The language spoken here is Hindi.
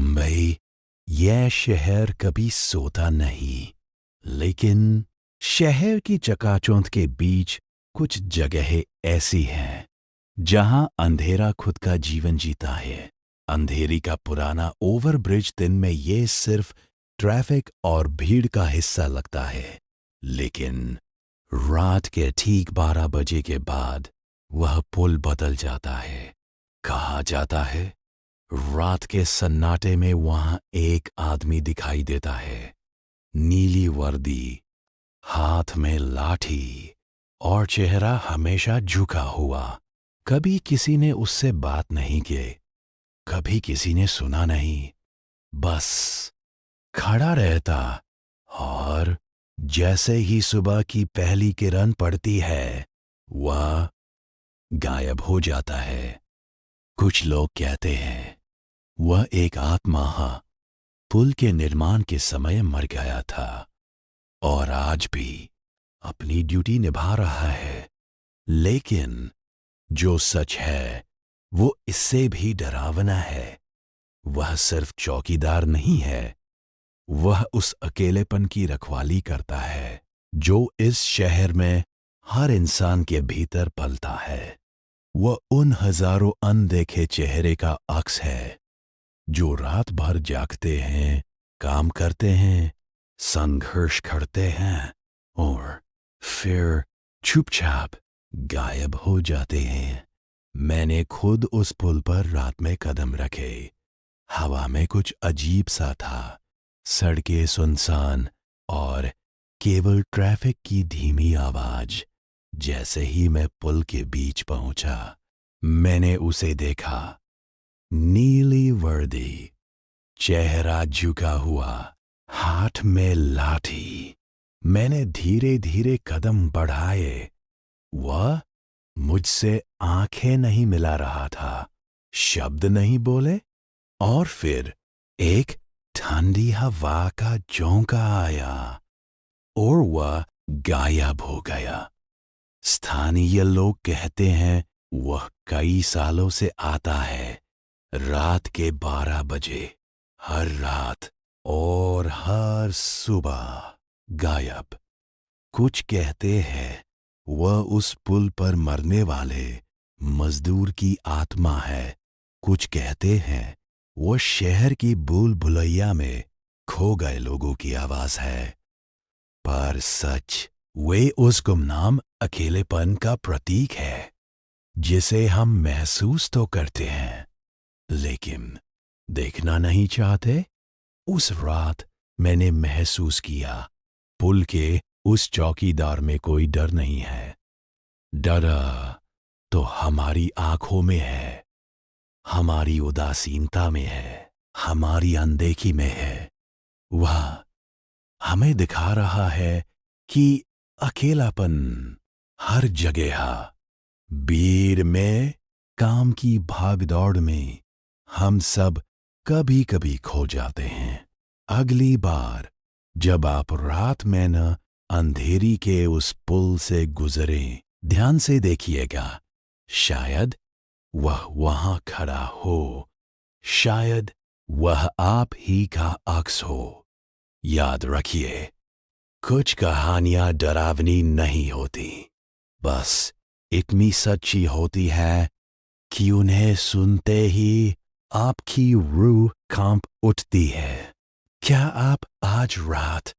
मुंबई, यह शहर कभी सोता नहीं, लेकिन शहर की चकाचौंध के बीच कुछ जगहें ऐसी हैं जहां अंधेरा खुद का जीवन जीता है। अंधेरी का पुराना ओवरब्रिज दिन में ये सिर्फ ट्रैफिक और भीड़ का हिस्सा लगता है, लेकिन रात के ठीक 12 बजे के बाद वह पुल बदल जाता है। कहा जाता है रात के सन्नाटे में वहां एक आदमी दिखाई देता है, नीली वर्दी, हाथ में लाठी और चेहरा हमेशा झुका हुआ। कभी किसी ने उससे बात नहीं की, कभी किसी ने सुना नहीं, बस खड़ा रहता और जैसे ही सुबह की पहली किरण पड़ती है वह गायब हो जाता है। कुछ लोग कहते हैं वह एक आत्मा पुल के निर्माण के समय मर गया था और आज भी अपनी ड्यूटी निभा रहा है, लेकिन जो सच है वो इससे भी डरावना है। वह सिर्फ चौकीदार नहीं है, वह उस अकेलेपन की रखवाली करता है जो इस शहर में हर इंसान के भीतर पलता है। वह उन हजारों अनदेखे चेहरे का अक्स है जो रात भर जागते हैं, काम करते हैं, संघर्ष करते हैं और फिर चुपचाप गायब हो जाते हैं। मैंने खुद उस पुल पर रात में कदम रखे। हवा में कुछ अजीब सा था, सड़कें सुनसान और केवल ट्रैफिक की धीमी आवाज। जैसे ही मैं पुल के बीच पहुंचा, मैंने उसे देखा। नीली वर्दी, चेहरा झुका हुआ, हाथ में लाठी। मैंने धीरे धीरे कदम बढ़ाए। वह मुझसे आंखें नहीं मिला रहा था, शब्द नहीं बोले, और फिर एक ठंडी हवा का झोंका आया और वह गायब हो गया। स्थानीय लोग कहते हैं वह कई सालों से आता है, रात के 12 बजे, हर रात और हर सुबह गायब। कुछ कहते हैं वह उस पुल पर मरने वाले मजदूर की आत्मा है। कुछ कहते हैं वह शहर की भूल भुलैया में खो गए लोगों की आवाज है। पर सच, वे उस गुमनाम अकेलेपन का प्रतीक है जिसे हम महसूस तो करते हैं, लेकिन देखना नहीं चाहते। उस रात मैंने महसूस किया पुल के उस चौकीदार में कोई डर नहीं है। डर तो हमारी आंखों में है, हमारी उदासीनता में है, हमारी अनदेखी में है। वह हमें दिखा रहा है कि अकेलापन हर जगह है। भीड़ में, काम की भागदौड़ में हम सब कभी कभी खो जाते हैं। अगली बार जब आप रात में न अंधेरी के उस पुल से गुजरें, ध्यान से देखिएगा। शायद वह वहां खड़ा हो, शायद वह आप ही का अक्स हो। याद रखिए, कुछ कहानियां डरावनी नहीं होती, बस इतनी सच्ची होती है कि उन्हें सुनते ही आपकी रूह कांप उठती है। क्या आप आज रात